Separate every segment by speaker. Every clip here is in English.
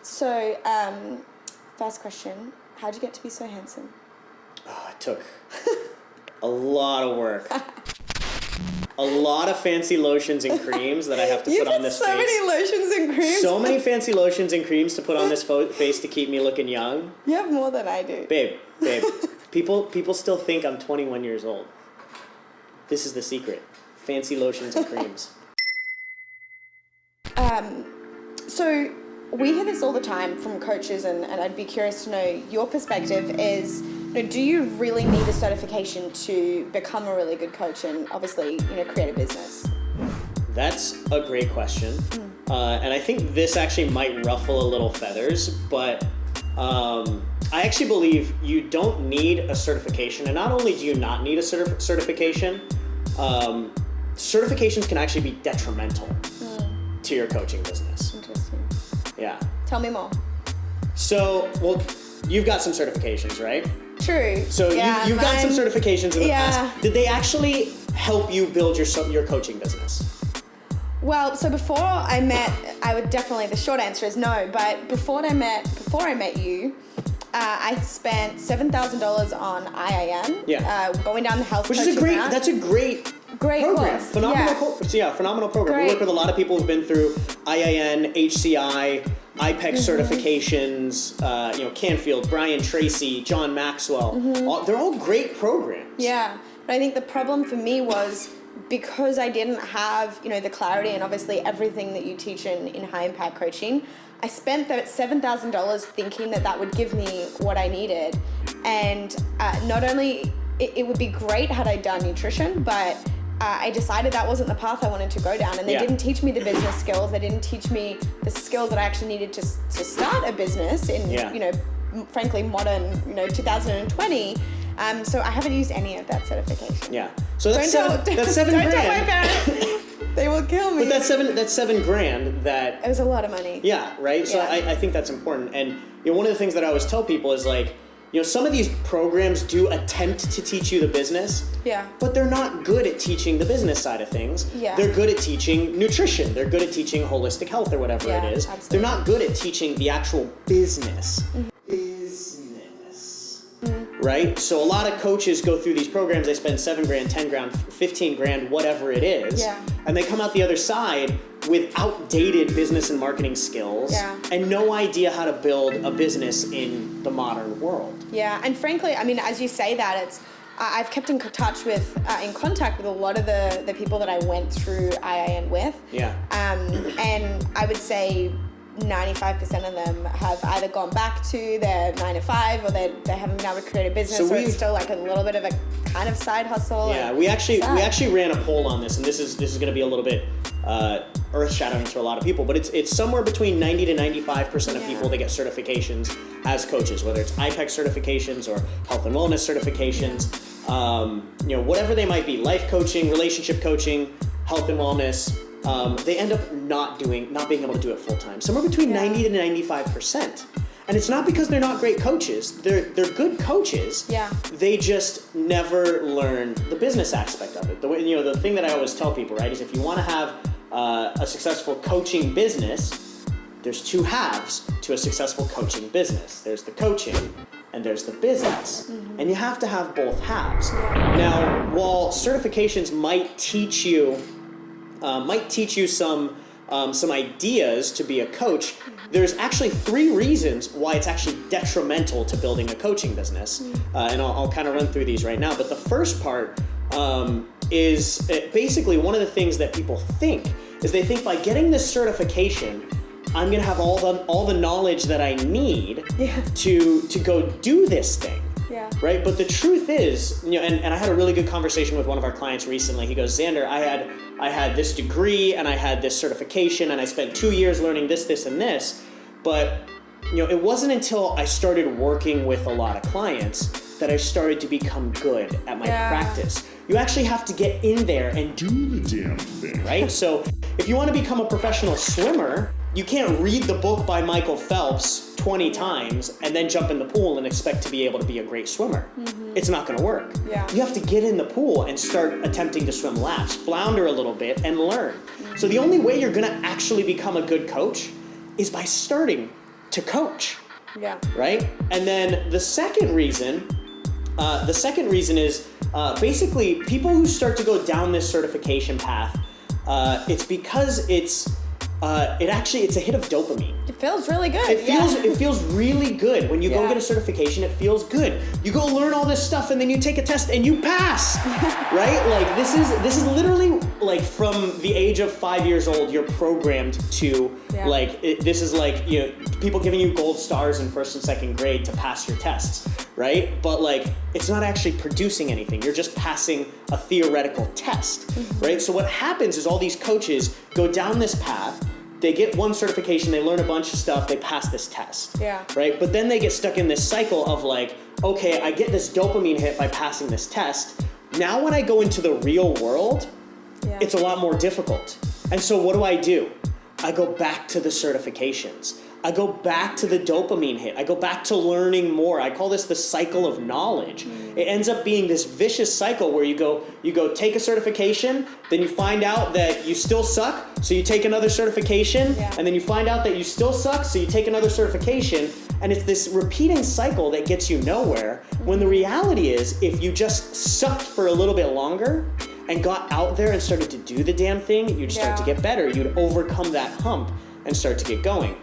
Speaker 1: So, first question, how'd you get to be so handsome?
Speaker 2: Oh, it took a lot of work. A lot of fancy lotions and creams that I have to put on this face.
Speaker 1: so many lotions and creams.
Speaker 2: So many fancy lotions and creams to put on this face to keep me looking young.
Speaker 1: You have more than I do.
Speaker 2: Babe. People still think I'm 21 years old. This is the secret. Fancy lotions and creams.
Speaker 1: So we hear this all the time from coaches, and I'd be curious to know your perspective is, do you really need a certification to become a really good coach and obviously, create a business?
Speaker 2: That's a great question. And I think this actually might ruffle a little feathers, but I actually believe you don't need a certification. And not only do you not need a certification, certifications can actually be detrimental to your coaching business.
Speaker 1: Interesting.
Speaker 2: Yeah.
Speaker 1: Tell me more.
Speaker 2: So, you've got some certifications, right?
Speaker 1: True.
Speaker 2: So you've got some certifications in the past. Did they actually help you build your coaching business?
Speaker 1: Well, so before I met, the short answer is no, but before I met you, I spent $7,000 on IIN.
Speaker 2: Yeah.
Speaker 1: Going down the health coaching route.
Speaker 2: That's a great
Speaker 1: program.
Speaker 2: Course. Phenomenal program.
Speaker 1: Great.
Speaker 2: We work with a lot of people who've been through IIN, HCI, IPEC certifications, Canfield, Brian Tracy, John Maxwell. They're all great programs.
Speaker 1: Yeah, but I think the problem for me was because I didn't have, the clarity and obviously everything that you teach in high impact coaching, I spent that $7,000 thinking that would give me what I needed. And not only, it would be great had I done nutrition, but I decided that wasn't the path I wanted to go down. And they didn't teach me the business skills. They didn't teach me the skills that I actually needed to start a business in, frankly, modern, 2020. So I haven't used any of that certification.
Speaker 2: Yeah. So that's $7,000.
Speaker 1: Don't tell my parents. They will kill me.
Speaker 2: But that's $7,000 that...
Speaker 1: It was a lot of money.
Speaker 2: Yeah, right? So I think that's important. And one of the things that I always tell people is some of these programs do attempt to teach you the business.
Speaker 1: Yeah.
Speaker 2: But they're not good at teaching the business side of things.
Speaker 1: Yeah.
Speaker 2: They're good at teaching nutrition. They're good at teaching holistic health or whatever it is.
Speaker 1: Absolutely.
Speaker 2: They're not good at teaching the actual business. Right? So a lot of coaches go through these programs, they spend $7,000, $10,000, $15,000, whatever it is.
Speaker 1: Yeah.
Speaker 2: And they come out the other side with outdated business and marketing skills and no idea how to build a business in the modern world.
Speaker 1: Yeah, and frankly, as you say that, I've kept in contact with a lot of the people that I went through IIN with.
Speaker 2: Yeah.
Speaker 1: And I would say 95% of them have either gone back to their 9 to 5 or they haven't been able to create a business, or it's still like a little bit of a kind of side hustle.
Speaker 2: Yeah, we actually ran a poll on this, and this is going to be a little bit earth-shattering to a lot of people, but it's somewhere between 90 to 95% of people that get certifications as coaches, whether it's IPEC certifications or health and wellness certifications, whatever they might be, life coaching, relationship coaching, health and wellness. They end up not being able to do it full time. Somewhere between 90 to 95%. And it's not because they're not great coaches. They're good coaches.
Speaker 1: Yeah.
Speaker 2: They just never learn the business aspect of it. The thing that I always tell people, right, is if you want to have a successful coaching business, there's two halves to a successful coaching business. There's the coaching and there's the business. And you have to have both halves. Now, while certifications might teach you some ideas to be a coach, there's actually 3 reasons why it's actually detrimental to building a coaching business. And I'll kind of run through these right now. But the first part is basically one of the things that people think is they think by getting this certification, I'm going to have all the knowledge that I need to go do this thing.
Speaker 1: Yeah.
Speaker 2: Right? But the truth is, and I had a really good conversation with one of our clients recently. He goes, Zander, I had this degree and I had this certification and I spent 2 years learning this, and this. But, it wasn't until I started working with a lot of clients that I started to become good at my practice. You actually have to get in there and do the damn thing, right? So if you want to become a professional swimmer, you can't read the book by Michael Phelps 20 times and then jump in the pool and expect to be able to be a great swimmer. It's not going to work.
Speaker 1: Yeah.
Speaker 2: You have to get in the pool and start attempting to swim laps, flounder a little bit, and learn. So the only way you're going to actually become a good coach is by starting to coach.
Speaker 1: Yeah.
Speaker 2: Right? And then the second reason is basically people who start to go down this certification path, it's because it's a hit of dopamine.
Speaker 1: It feels really good.
Speaker 2: It feels really good. When you go
Speaker 1: Yeah.
Speaker 2: get a certification, it feels good. You go learn all this stuff and then you take a test and you pass. Right? Like this is literally like from the age of 5 years old, you're programmed to this is like, you know, people giving you gold stars in first and second grade to pass your tests, right? But like it's not actually producing anything. You're just passing a theoretical test, right? So what happens is all these coaches go down this path. They get one certification, they learn a bunch of stuff, they pass this test, right? But then they get stuck in this cycle of like, okay, I get this dopamine hit by passing this test. Now when I go into the real world, it's a lot more difficult. And so what do? I go back to the certifications. I go back to the dopamine hit. I go back to learning more. I call this the cycle of knowledge. It ends up being this vicious cycle where you go take a certification, then you find out that you still suck, so you take another certification, and then you find out that you still suck, so you take another certification, and it's this repeating cycle that gets you nowhere, when the reality is if you just sucked for a little bit longer and got out there and started to do the damn thing, you'd start to get better. You'd overcome that hump and start to get going.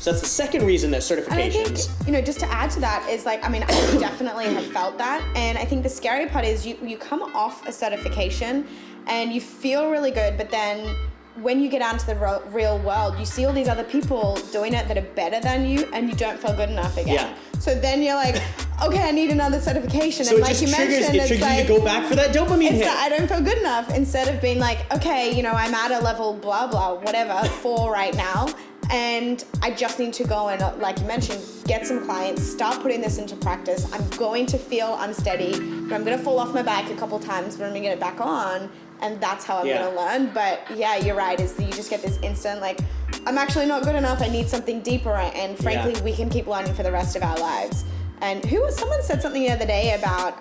Speaker 2: So that's the second reason that certifications.
Speaker 1: And I think, you know, just to add to that is like, I mean, I definitely have felt that. And I think the scary part is you come off a certification and you feel really good, but then when you get out into the real world, you see all these other people doing it that are better than you and you don't feel good enough again.
Speaker 2: Yeah.
Speaker 1: So then you're like, okay, I need another certification.
Speaker 2: So
Speaker 1: and
Speaker 2: it
Speaker 1: like
Speaker 2: just
Speaker 1: you
Speaker 2: triggers,
Speaker 1: mentioned,
Speaker 2: it triggers you to go back for that dopamine hit.
Speaker 1: I don't feel good enough. Instead of being like, okay, you know, I'm at a level blah, blah, whatever, 4 right now. And I just need to go and, like you mentioned, get some clients, start putting this into practice. I'm going to feel unsteady. I'm going to fall off my back a couple times, but I'm going to get it back on. And that's how I'm going to learn. But yeah, you're right, is that you just get this instant, like, I'm actually not good enough. I need something deeper. And frankly, we can keep learning for the rest of our lives. And someone said something the other day about,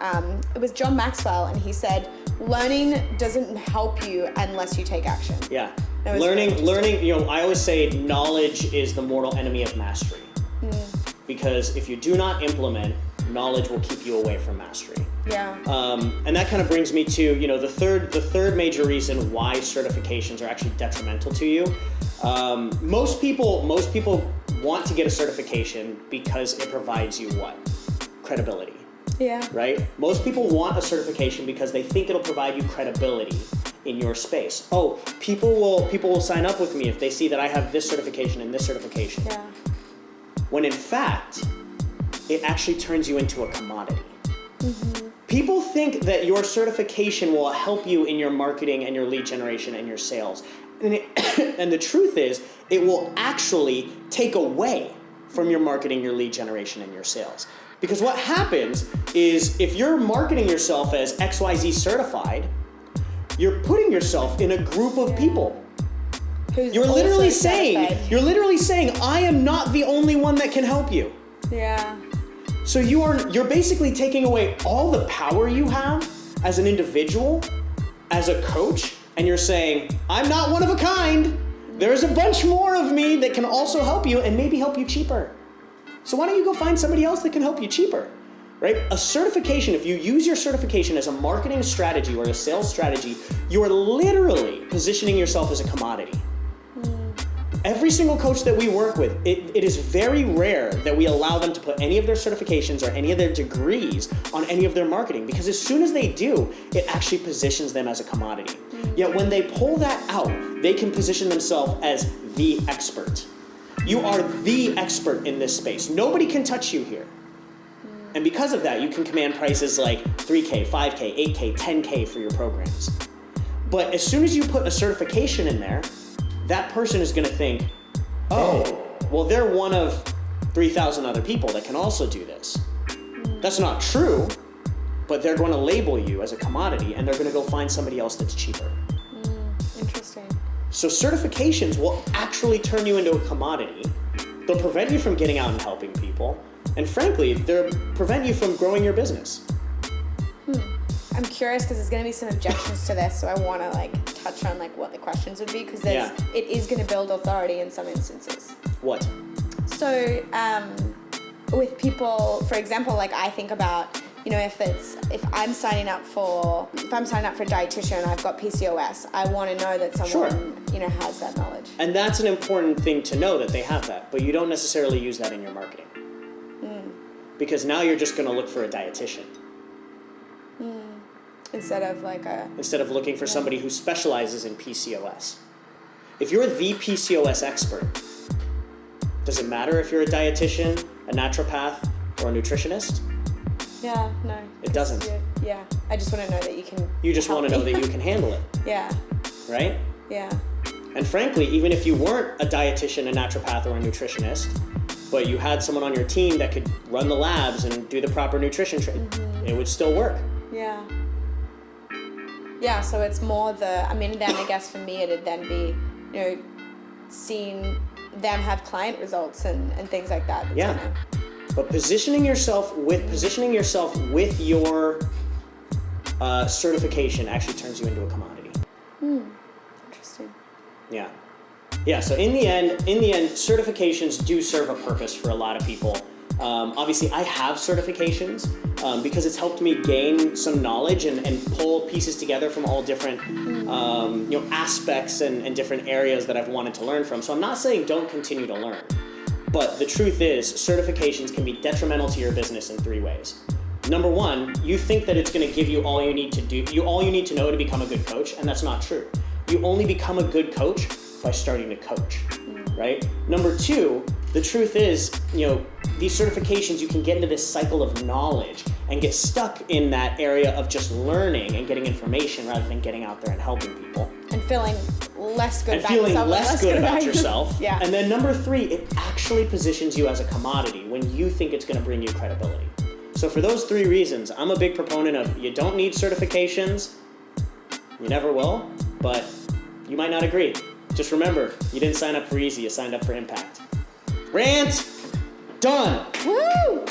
Speaker 1: it was John Maxwell, and he said, learning doesn't help you unless you take action.
Speaker 2: Yeah. Learning, you know, I always say knowledge is the mortal enemy of mastery. Because if you do not implement, knowledge will keep you away from mastery.
Speaker 1: Yeah.
Speaker 2: And that kind of brings me to, you know, the third major reason why certifications are actually detrimental to you. Most people want to get a certification because it provides you what? Credibility.
Speaker 1: Yeah.
Speaker 2: Right? Most people want a certification because they think it'll provide you credibility in your space. Oh, people will sign up with me if they see that I have this certification and this certification.
Speaker 1: Yeah.
Speaker 2: When in fact, it actually turns you into a commodity. People think that your certification will help you in your marketing and your lead generation and your sales. And the truth is, it will actually take away from your marketing, your lead generation, and your sales. Because what happens is if you're marketing yourself as XYZ certified, you're putting yourself in a group of people. You're literally saying, I am not the only one that can help you.
Speaker 1: Yeah.
Speaker 2: So you're basically taking away all the power you have as an individual, as a coach, and you're saying, I'm not one of a kind. There's a bunch more of me that can also help you and maybe help you cheaper. So why don't you go find somebody else that can help you cheaper, right? A certification, if you use your certification as a marketing strategy or a sales strategy, you are literally positioning yourself as a commodity. Every single coach that we work with, it is very rare that we allow them to put any of their certifications or any of their degrees on any of their marketing, because as soon as they do, it actually positions them as a commodity. Yet when they pull that out, they can position themselves as the expert. You are the expert in this space. Nobody can touch you here. And because of that, you can command prices like 3K, 5K, 8K, 10K for your programs. But as soon as you put a certification in there, that person is going to think, oh, well, they're one of 3,000 other people that can also do this. That's not true, but they're going to label you as a commodity, and they're going to go find somebody else that's cheaper.
Speaker 1: Interesting.
Speaker 2: So certifications will actually turn you into a commodity. They'll prevent you from getting out and helping people. And frankly, they'll prevent you from growing your business.
Speaker 1: I'm curious because there's going to be some objections to this, so I want to touch on what the questions would be, because it is going to build authority in some instances.
Speaker 2: What?
Speaker 1: So with people, for example, like I think about, you know, if I'm signing up for a dietitian and I've got PCOS, I want to know that someone, you know, has that knowledge.
Speaker 2: And that's an important thing to know, that they have that, but you don't necessarily use that in your marketing. Because now you're just going to look for a dietitian.
Speaker 1: Instead of
Speaker 2: looking for somebody who specializes in PCOS. If you're the PCOS expert, does it matter if you're a dietitian, a naturopath, or a nutritionist?
Speaker 1: Yeah, no.
Speaker 2: It doesn't.
Speaker 1: Yeah. I just want to know that you can.
Speaker 2: You just want to know that you can handle it.
Speaker 1: Yeah.
Speaker 2: Right?
Speaker 1: Yeah.
Speaker 2: And frankly, even if you weren't a dietitian, a naturopath, or a nutritionist, but you had someone on your team that could run the labs and do the proper nutrition it would still work.
Speaker 1: Yeah. Yeah, so it's more then I guess for me it'd then be, you know, seeing them have client results and things like that.
Speaker 2: Yeah. But positioning yourself with your certification actually turns you into a commodity.
Speaker 1: Interesting.
Speaker 2: Yeah. Yeah, so in the end, certifications do serve a purpose for a lot of people. Obviously, I have certifications because it's helped me gain some knowledge and pull pieces together from all different aspects and different areas that I've wanted to learn from. So I'm not saying don't continue to learn. But the truth is, certifications can be detrimental to your business in 3 ways. Number 1, you think that it's going to give you all you need to know to become a good coach, and that's not true. You only become a good coach by starting to coach, right? Number 2, the truth is, these certifications, you can get into this cycle of knowledge and get stuck in that area of just learning and getting information rather than getting out there and helping people.
Speaker 1: And feeling less good
Speaker 2: about yourself.
Speaker 1: Yeah.
Speaker 2: And then number 3, it actually positions you as a commodity when you think it's going to bring you credibility. So for those 3 reasons, I'm a big proponent of you don't need certifications. You never will, but you might not agree. Just remember, you didn't sign up for easy, you signed up for impact. Rant done.
Speaker 1: Woo!